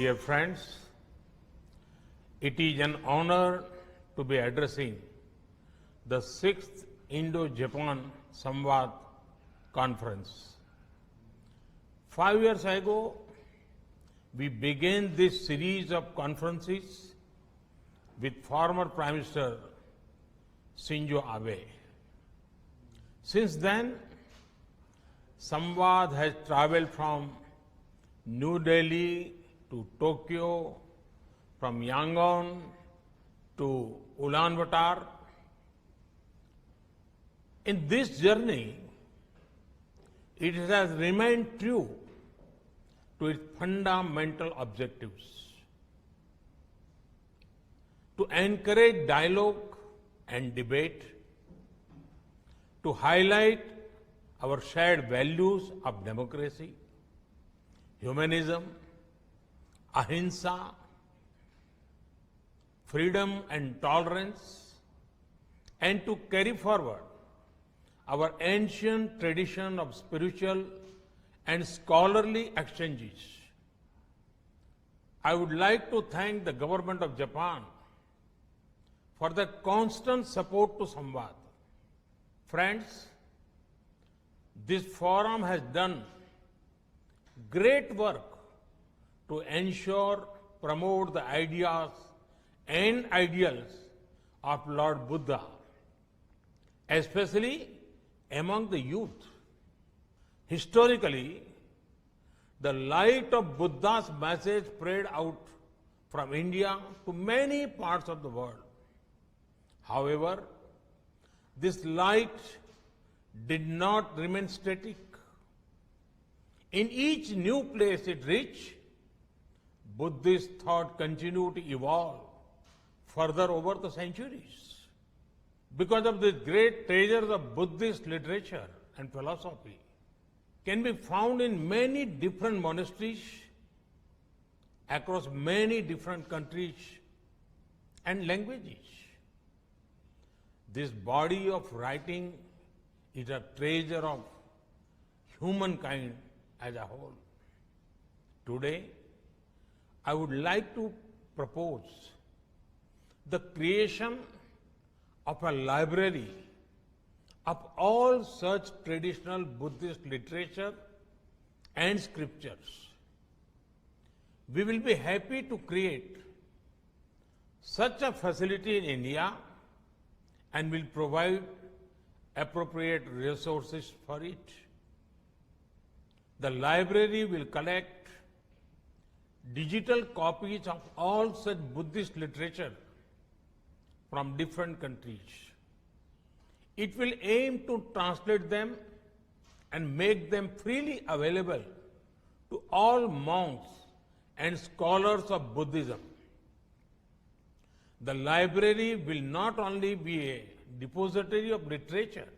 Dear friends, it is an honor to be addressing the 6th Indo-Japan Samvad Conference. 5 years ago, we began this series of conferences with former Prime Minister Shinzo Abe. Since then, Samvad has traveled from New Delhi to Tokyo, from Yangon to Ulaanbaatar. In this journey, it has remained true to its fundamental objectives: to encourage dialogue and debate, to highlight our shared values of democracy, humanism, ahimsa, freedom and tolerance, and to carry forward our ancient tradition of spiritual and scholarly exchanges. I would like to thank the government of Japan for the constant support to Samvad. Friends, this forum has done great work to ensure, promote the ideas and ideals of Lord Buddha, especially among the youth. Historically, the light of Buddha's message spread out from India to many parts of the world. However, this light did not remain static. In each new place it reached, Buddhist thought continued to evolve further over the centuries. Because of these great treasures of Buddhist literature and philosophy can be found in many different monasteries across many different countries and languages. This body of writing is a treasure of humankind as a whole. Today, I would like to propose the creation of a library of all such traditional Buddhist literature and scriptures. We will be happy to create such a facility in India and will provide appropriate resources for it. The library will collect digital copies of all such Buddhist literature from different countries. It will aim to translate them and make them freely available to all monks and scholars of Buddhism. The library will not only be a depository of literature,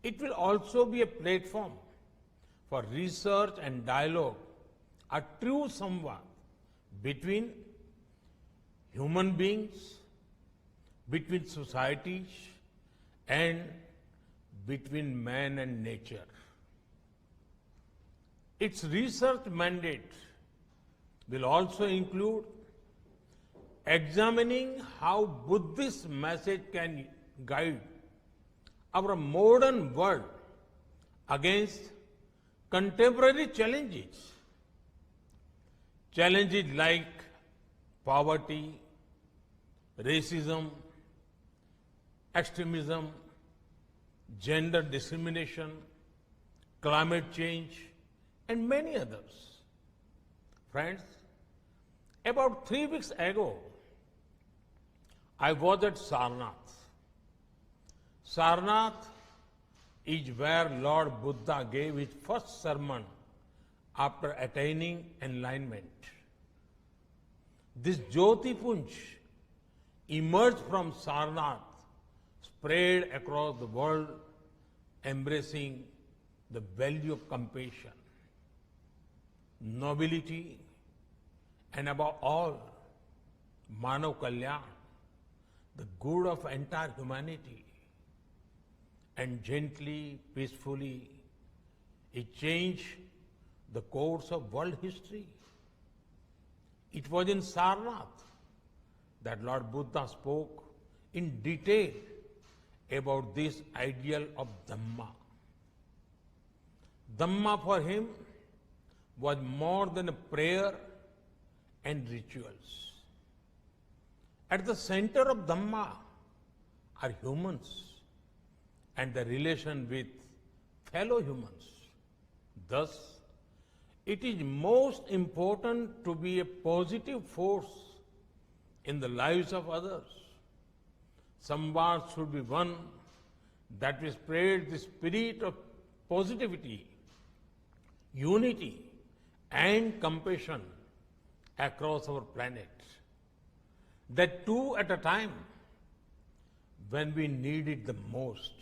it will also be a platform for research and dialogue, a true samvad between human beings, between societies, and between man and nature. Its research mandate will also include examining how Buddhist message can guide our modern world against contemporary challenges. Challenges like poverty, racism, extremism, gender discrimination, climate change, and many others. Friends, about 3 weeks ago, I was at Sarnath. Sarnath is where Lord Buddha gave his first sermon after attaining enlightenment. This Jyotipunj emerged from Sarnath, spread across the world, embracing the value of compassion, nobility, and above all, Manav Kalyan, the good of entire humanity. And gently, peacefully, it changed the course of world history. It was in Sarnath that Lord Buddha spoke in detail about this ideal of Dhamma. Dhamma for him was more than a prayer and rituals. At the center of Dhamma are humans and the relation with fellow humans. Thus, it is most important to be a positive force in the lives of others. Samvad should be one that will spread the spirit of positivity, unity, and compassion across our planet. That too at a time when we need it the most.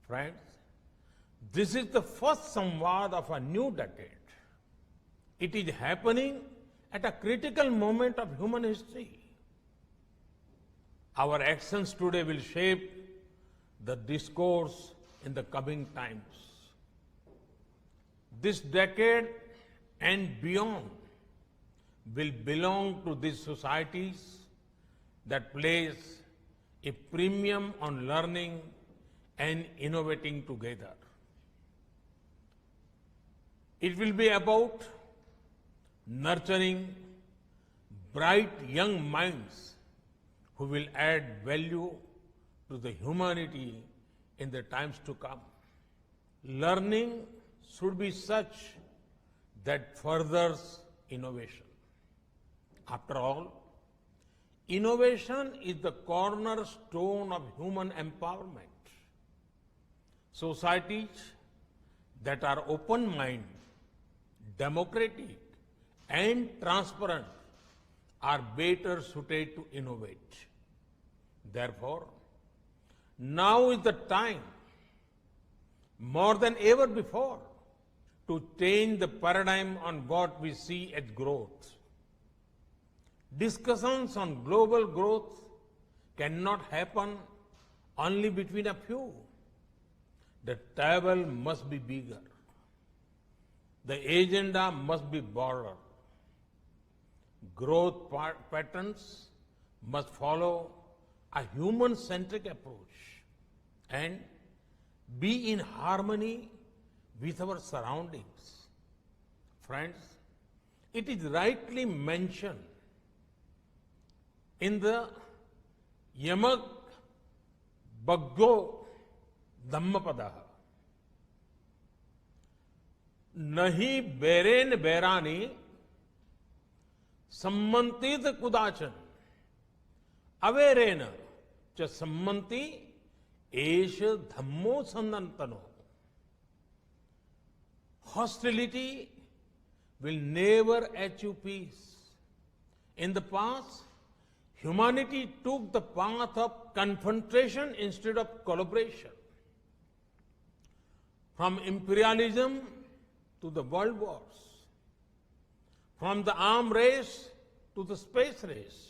Friends, this is the first Samvad of a new decade. It is happening at a critical moment of human history. Our actions today will shape the discourse in the coming times. This decade and beyond will belong to these societies that place a premium on learning and innovating together. It will be about nurturing bright young minds who will add value to the humanity in the times to come. Learning should be such that furthers innovation. After all, innovation is the cornerstone of human empowerment. Societies that are open-minded, democratic, and transparent are better suited to innovate. Therefore, now is the time, more than ever before, to change the paradigm on what we see as growth. Discussions on global growth cannot happen only between a few. The table must be bigger. The agenda must be broader. Growth patterns must follow a human-centric approach and be in harmony with our surroundings. Friends, it is rightly mentioned in the Yamak Baggo Dhammapada. Nahi beren berani sammantit kudachan averena cha sammanti esha dhammo sandantano. Hostility will never achieve peace. In the past, humanity took the path of confrontation instead of collaboration. From imperialism to the world wars, from the arms race to the space race,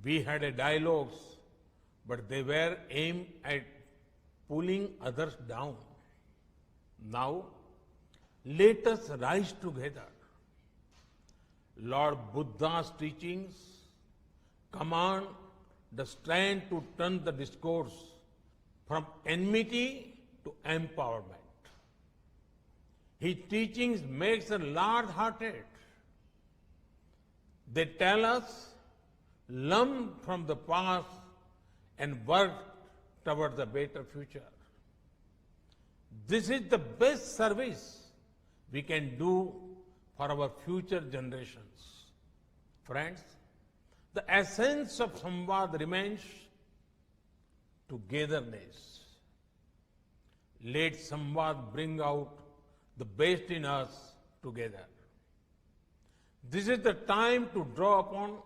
we had a dialogues, but they were aimed at pulling others down. Now, let us rise together. Lord Buddha's teachings command the strength to turn the discourse from enmity to empowerment. His teachings makes us large-hearted. They tell us, learn from the past and work towards a better future. This is the best service we can do for our future generations. Friends, the essence of Samvad remains togetherness. Let Samvad bring out the best in us together. This is the time to draw upon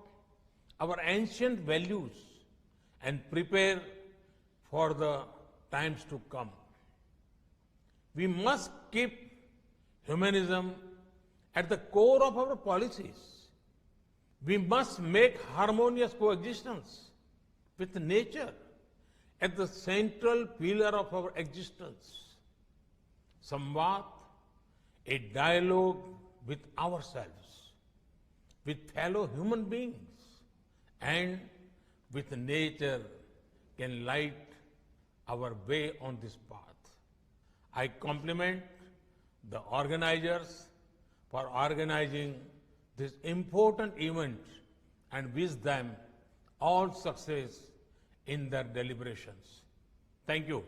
our ancient values and prepare for the times to come. We must keep humanism at the core of our policies. We must make harmonious coexistence with nature at the central pillar of our existence. Samvad, a dialogue with ourselves, with fellow human beings and with nature can light our way on this path. I compliment the organizers for organizing this important event and wish them all success in their deliberations. Thank you.